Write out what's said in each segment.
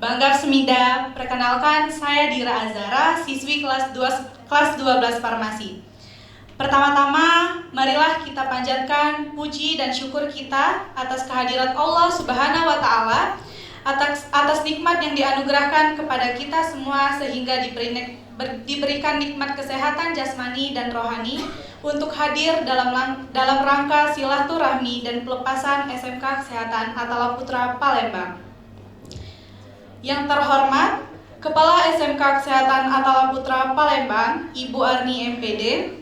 Banggar Semida, perkenalkan saya Dira Azara, siswi kelas 12 Farmasi. Pertama-tama, marilah kita panjatkan puji dan syukur kita atas kehadirat Allah Subhanahu wa Ta'ala, atas nikmat yang dianugerahkan kepada kita semua sehingga diberikan nikmat kesehatan jasmani dan rohani untuk hadir dalam rangka silaturahmi dan pelepasan SMK Kesehatan Atala Putra Palembang. Yang terhormat, Kepala SMK Kesehatan Atala Putra Palembang, Ibu Arni MPD.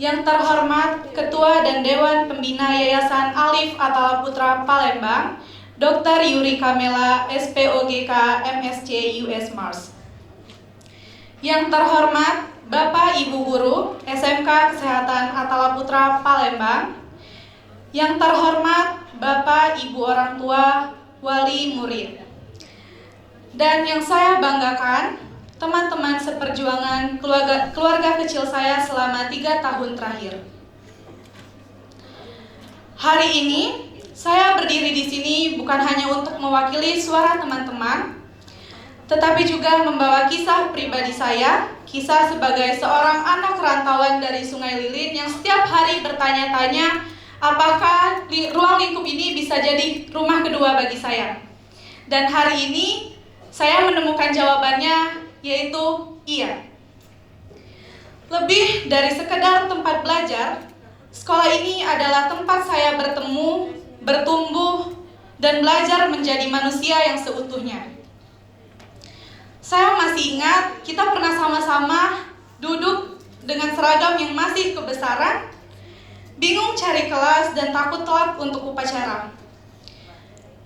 Yang terhormat, Ketua dan Dewan Pembina Yayasan Alif Atala Putra Palembang, Dr. Yuri Kamela, SPOGK MSc US Mars. Yang terhormat, Bapak Ibu Guru SMK Kesehatan Atala Putra Palembang. Yang terhormat, Bapak Ibu Orang Tua, Wali Murid. Dan yang saya banggakan, teman-teman seperjuangan keluarga kecil saya selama 3 tahun terakhir. Hari ini, saya berdiri di sini bukan hanya untuk mewakili suara teman-teman, tetapi juga membawa kisah pribadi saya, kisah sebagai seorang anak rantauan dari Sungai Lilin yang setiap hari bertanya-tanya apakah ruang lingkup ini bisa jadi rumah kedua bagi saya. Dan hari ini, saya menemukan jawabannya, yaitu iya. Lebih dari sekedar tempat belajar, sekolah ini adalah tempat saya bertemu, bertumbuh, dan belajar menjadi manusia yang seutuhnya. Saya masih ingat kita pernah sama-sama duduk dengan seragam yang masih kebesaran, bingung cari kelas dan takut telat untuk upacara.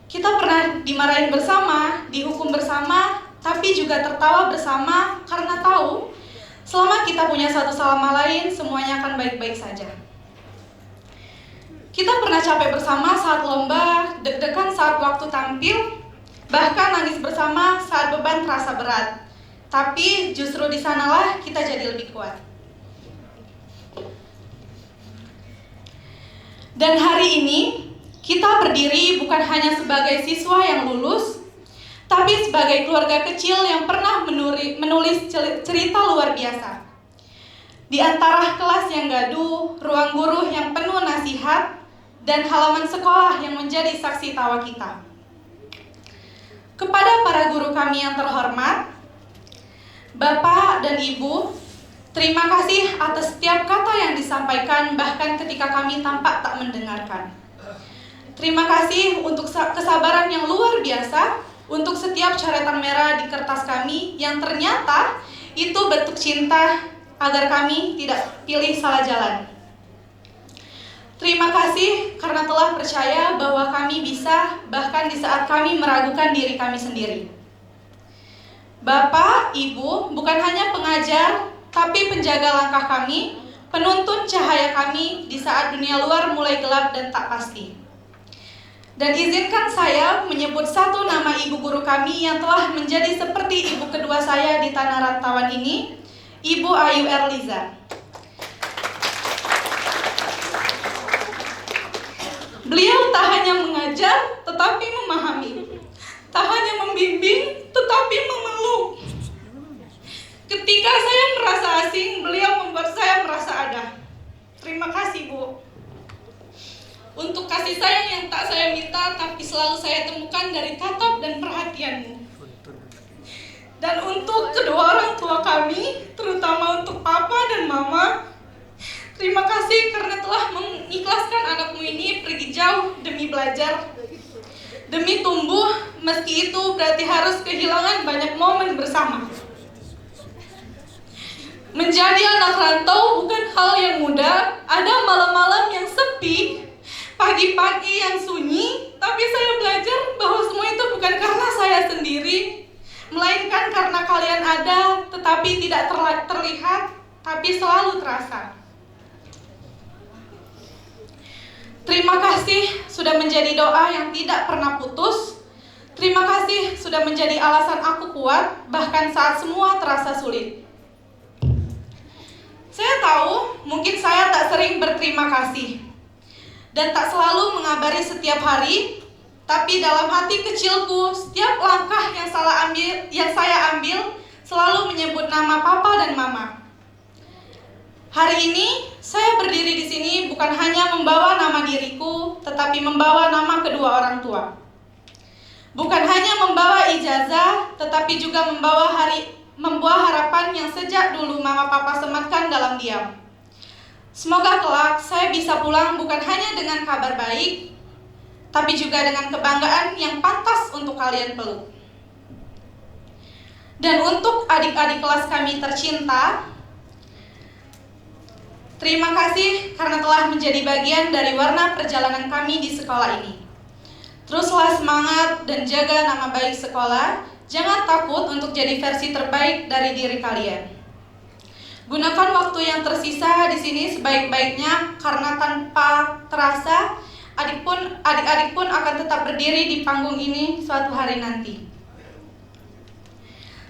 Kita pernah dimarahin bersama, dihukum bersama, tapi juga tertawa bersama karena tahu selama kita punya satu sama lain, semuanya akan baik-baik saja. Kita pernah capek bersama saat lomba, deg-degan saat waktu tampil, bahkan nangis bersama saat beban terasa berat. Tapi justru di sanalah kita jadi lebih kuat. Dan hari ini, kita berdiri bukan hanya sebagai siswa yang lulus, tapi sebagai keluarga kecil yang pernah menulis cerita luar biasa. Di antara kelas yang gaduh, ruang guru yang penuh nasihat, dan halaman sekolah yang menjadi saksi tawa kita. Kepada para guru kami yang terhormat, Bapak dan Ibu, terima kasih atas setiap kata yang disampaikan bahkan ketika kami tampak tak mendengarkan. Terima kasih untuk kesabaran yang luar biasa untuk setiap coretan merah di kertas kami yang ternyata itu bentuk cinta agar kami tidak pilih salah jalan. Terima kasih karena telah percaya bahwa kami bisa bahkan di saat kami meragukan diri kami sendiri. Bapak, Ibu bukan hanya pengajar tapi penjaga langkah kami, penuntun cahaya kami di saat dunia luar mulai gelap dan tak pasti. Dan izinkan saya menyebut satu nama ibu guru kami yang telah menjadi seperti ibu kedua saya di tanah rantauan ini, Ibu Ayu Erliza. Beliau tak hanya mengajar, tetapi memahami. Tak hanya membimbing, tetapi memeluk. Ketika saya merasa asing, beliau membuat saya merasa ada. Terima kasih, Bu. Untuk kasih sayang yang tak saya minta, tapi selalu saya temukan dari tatap dan perhatianmu. Dan untuk kedua orang tua kami, terutama untuk Papa dan Mama, terima kasih karena telah mengikhlaskan anakmu ini pergi jauh demi belajar, demi tumbuh, meski itu berarti harus kehilangan banyak momen bersama. Menjadi anak rantau bukan hal yang mudah, ada malam-malam yang sepi, pagi-pagi yang sunyi, tapi saya belajar bahwa semua itu bukan karena saya sendiri, melainkan karena kalian ada, tetapi tidak terlihat, tapi selalu terasa. Terima kasih sudah menjadi doa yang tidak pernah putus. Terima kasih sudah menjadi alasan aku kuat, bahkan saat semua terasa sulit. Saya tahu, mungkin saya tak sering berterima kasih dan tak selalu mengabari setiap hari, Tapi dalam hati kecilku, setiap langkah yang saya ambil selalu menyebut nama papa dan mama. Hari ini saya berdiri di sini bukan hanya membawa nama diriku, tetapi membawa nama kedua orang tua. Bukan hanya membawa ijazah, tetapi juga membawa harapan yang sejak dulu mama papa sematkan dalam diam. Semoga kelak saya bisa pulang bukan hanya dengan kabar baik, tapi juga dengan kebanggaan yang pantas untuk kalian peluk. Dan untuk adik-adik kelas kami tercinta, terima kasih karena telah menjadi bagian dari warna perjalanan kami di sekolah ini. Teruslah semangat dan jaga nama baik sekolah. Jangan takut untuk jadi versi terbaik dari diri kalian. Gunakan waktu yang tersisa di sini sebaik-baiknya, karena tanpa terasa adik-adik pun akan tetap berdiri di panggung ini suatu hari nanti.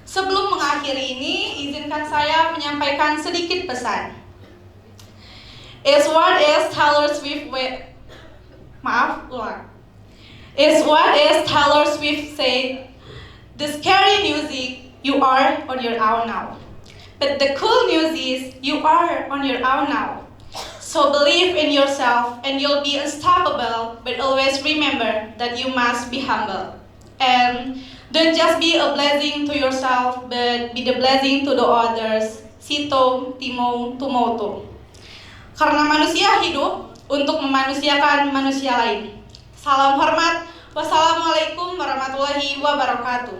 Sebelum mengakhiri ini, izinkan saya menyampaikan sedikit pesan. Is what is Taylor Swift said, the scary news is you are on your own now. But the cool news is you are on your own now. So believe in yourself and you'll be unstoppable, but always remember that you must be humble. And don't just be a blessing to yourself, but be the blessing to the others. Sito, Timo, Tumoto. Karena manusia hidup untuk memanusiakan manusia lain. Salam hormat. Wassalamualaikum warahmatullahi wabarakatuh.